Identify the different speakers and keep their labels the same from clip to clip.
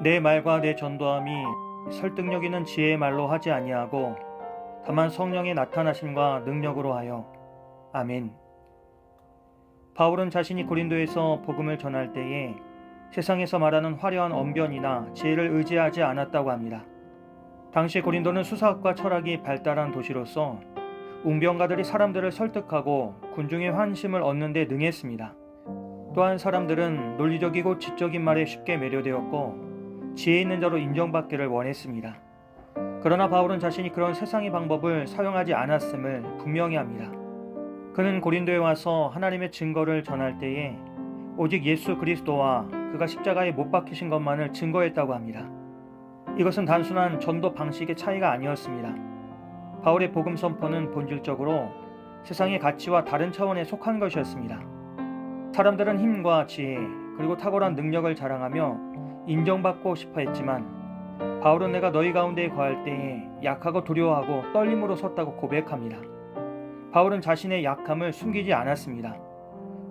Speaker 1: 내 말과 내 전도함이 설득력 있는 지혜의 말로 하지 아니하고 다만 성령의 나타나심과 능력으로 하여. 아멘. 바울은 자신이 고린도에서 복음을 전할 때에 세상에서 말하는 화려한 언변이나 지혜를 의지하지 않았다고 합니다. 당시 고린도는 수사학과 철학이 발달한 도시로서 웅변가들이 사람들을 설득하고 군중의 환심을 얻는 데 능했습니다. 또한 사람들은 논리적이고 지적인 말에 쉽게 매료되었고 지혜 있는 자로 인정받기를 원했습니다. 그러나 바울은 자신이 그런 세상의 방법을 사용하지 않았음을 분명히 합니다. 그는 고린도에 와서 하나님의 증거를 전할 때에 오직 예수 그리스도와 그가 십자가에 못 박히신 것만을 증거했다고 합니다. 이것은 단순한 전도 방식의 차이가 아니었습니다. 바울의 복음 선포는 본질적으로 세상의 가치와 다른 차원에 속한 것이었습니다. 사람들은 힘과 지혜 그리고 탁월한 능력을 자랑하며 인정받고 싶어 했지만 바울은 내가 너희 가운데에 거할 때에 약하고 두려워하고 떨림으로 섰다고 고백합니다. 바울은 자신의 약함을 숨기지 않았습니다.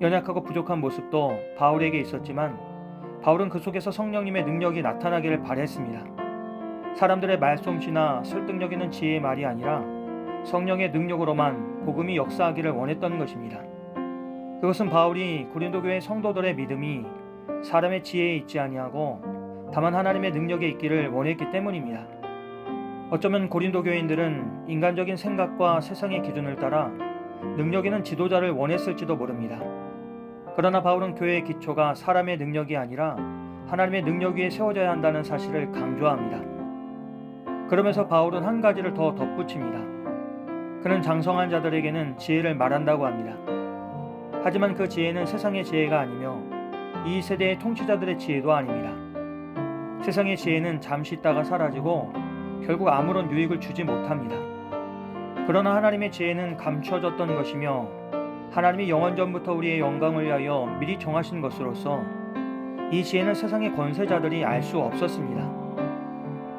Speaker 1: 연약하고 부족한 모습도 바울에게 있었지만 바울은 그 속에서 성령님의 능력이 나타나기를 바랬습니다. 사람들의 말솜씨나 설득력 있는 지혜의 말이 아니라 성령의 능력으로만 복음이 역사하기를 원했던 것입니다. 그것은 바울이 고린도 교회 성도들의 믿음이 사람의 지혜에 있지 아니하고 다만 하나님의 능력에 있기를 원했기 때문입니다. 어쩌면 고린도 교인들은 인간적인 생각과 세상의 기준을 따라 능력 있는 지도자를 원했을지도 모릅니다. 그러나 바울은 교회의 기초가 사람의 능력이 아니라 하나님의 능력 위에 세워져야 한다는 사실을 강조합니다. 그러면서 바울은 한 가지를 더 덧붙입니다. 그는 장성한 자들에게는 지혜를 말한다고 합니다. 하지만 그 지혜는 세상의 지혜가 아니며 이 세대의 통치자들의 지혜도 아닙니다. 세상의 지혜는 잠시 있다가 사라지고 결국 아무런 유익을 주지 못합니다. 그러나 하나님의 지혜는 감춰졌던 것이며 하나님이 영원전부터 우리의 영광을 위하여 미리 정하신 것으로서 이 지혜는 세상의 권세자들이 알 수 없었습니다.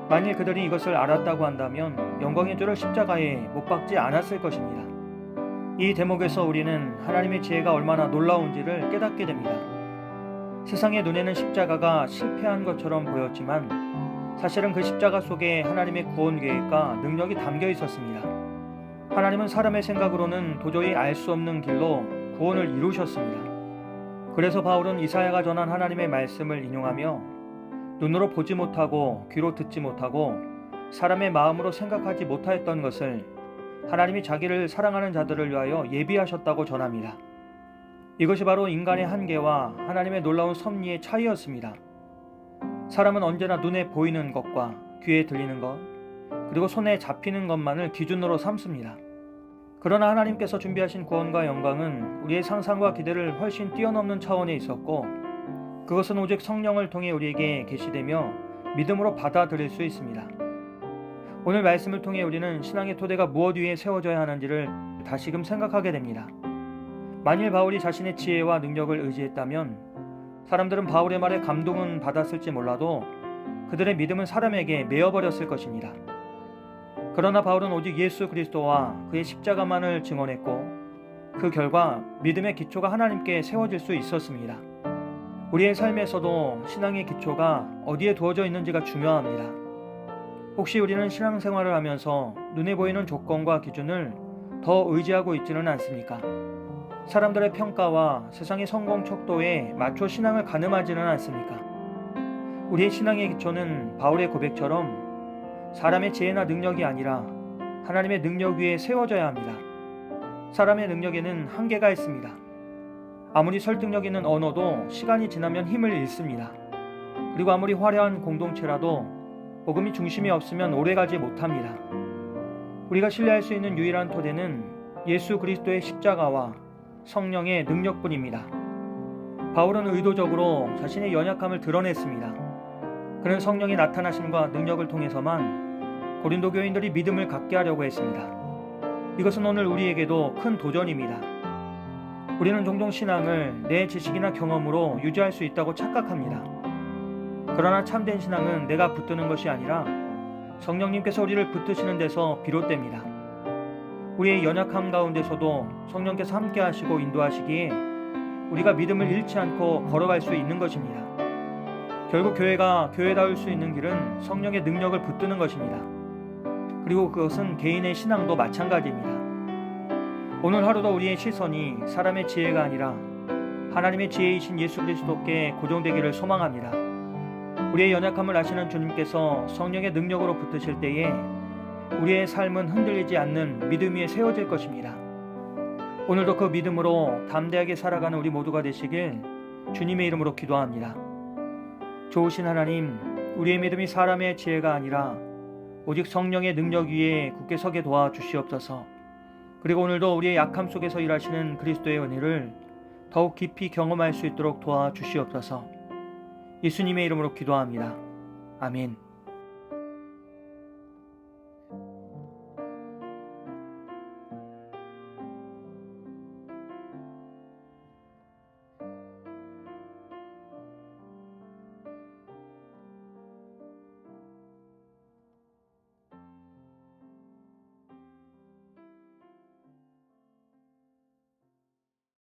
Speaker 1: 만일 그들이 이것을 알았다고 한다면 영광의 주를 십자가에 못 박지 않았을 것입니다. 이 대목에서 우리는 하나님의 지혜가 얼마나 놀라운지를 깨닫게 됩니다. 세상의 눈에는 십자가가 실패한 것처럼 보였지만 사실은 그 십자가 속에 하나님의 구원 계획과 능력이 담겨 있었습니다. 하나님은 사람의 생각으로는 도저히 알 수 없는 길로 구원을 이루셨습니다. 그래서 바울은 이사야가 전한 하나님의 말씀을 인용하며 눈으로 보지 못하고 귀로 듣지 못하고 사람의 마음으로 생각하지 못하였던 것을 하나님이 자기를 사랑하는 자들을 위하여 예비하셨다고 전합니다. 이것이 바로 인간의 한계와 하나님의 놀라운 섭리의 차이였습니다. 사람은 언제나 눈에 보이는 것과 귀에 들리는 것, 그리고 손에 잡히는 것만을 기준으로 삼습니다. 그러나 하나님께서 준비하신 구원과 영광은 우리의 상상과 기대를 훨씬 뛰어넘는 차원에 있었고 그것은 오직 성령을 통해 우리에게 계시되며 믿음으로 받아들일 수 있습니다. 오늘 말씀을 통해 우리는 신앙의 토대가 무엇 위에 세워져야 하는지를 다시금 생각하게 됩니다. 만일 바울이 자신의 지혜와 능력을 의지했다면 사람들은 바울의 말에 감동은 받았을지 몰라도 그들의 믿음은 사람에게 매어버렸을 것입니다. 그러나 바울은 오직 예수 그리스도와 그의 십자가만을 증언했고 그 결과 믿음의 기초가 하나님께 세워질 수 있었습니다. 우리의 삶에서도 신앙의 기초가 어디에 두어져 있는지가 중요합니다. 혹시 우리는 신앙생활을 하면서 눈에 보이는 조건과 기준을 더 의지하고 있지는 않습니까? 사람들의 평가와 세상의 성공 척도에 맞춰 신앙을 가늠하지는 않습니까? 우리의 신앙의 기초는 바울의 고백처럼 사람의 지혜나 능력이 아니라 하나님의 능력 위에 세워져야 합니다. 사람의 능력에는 한계가 있습니다. 아무리 설득력 있는 언어도 시간이 지나면 힘을 잃습니다. 그리고 아무리 화려한 공동체라도 복음이 중심이 없으면 오래가지 못합니다. 우리가 신뢰할 수 있는 유일한 토대는 예수 그리스도의 십자가와 성령의 능력뿐입니다. 바울은 의도적으로 자신의 연약함을 드러냈습니다. 그는 성령의 나타나심과 능력을 통해서만 고린도 교인들이 믿음을 갖게 하려고 했습니다. 이것은 오늘 우리에게도 큰 도전입니다. 우리는 종종 신앙을 내 지식이나 경험으로 유지할 수 있다고 착각합니다. 그러나 참된 신앙은 내가 붙드는 것이 아니라 성령님께서 우리를 붙드시는 데서 비롯됩니다. 우리의 연약함 가운데서도 성령께서 함께 하시고 인도하시기에 우리가 믿음을 잃지 않고 걸어갈 수 있는 것입니다. 결국 교회가 교회다울 수 있는 길은 성령의 능력을 붙드는 것입니다. 그리고 그것은 개인의 신앙도 마찬가지입니다. 오늘 하루도 우리의 시선이 사람의 지혜가 아니라 하나님의 지혜이신 예수 그리스도께 고정되기를 소망합니다. 우리의 연약함을 아시는 주님께서 성령의 능력으로 붙으실 때에 우리의 삶은 흔들리지 않는 믿음 위에 세워질 것입니다. 오늘도 그 믿음으로 담대하게 살아가는 우리 모두가 되시길 주님의 이름으로 기도합니다. 좋으신 하나님, 우리의 믿음이 사람의 지혜가 아니라 오직 성령의 능력 위에 굳게 서게 도와주시옵소서. 그리고 오늘도 우리의 약함 속에서 일하시는 그리스도의 은혜를 더욱 깊이 경험할 수 있도록 도와주시옵소서. 예수님의 이름으로 기도합니다. 아멘.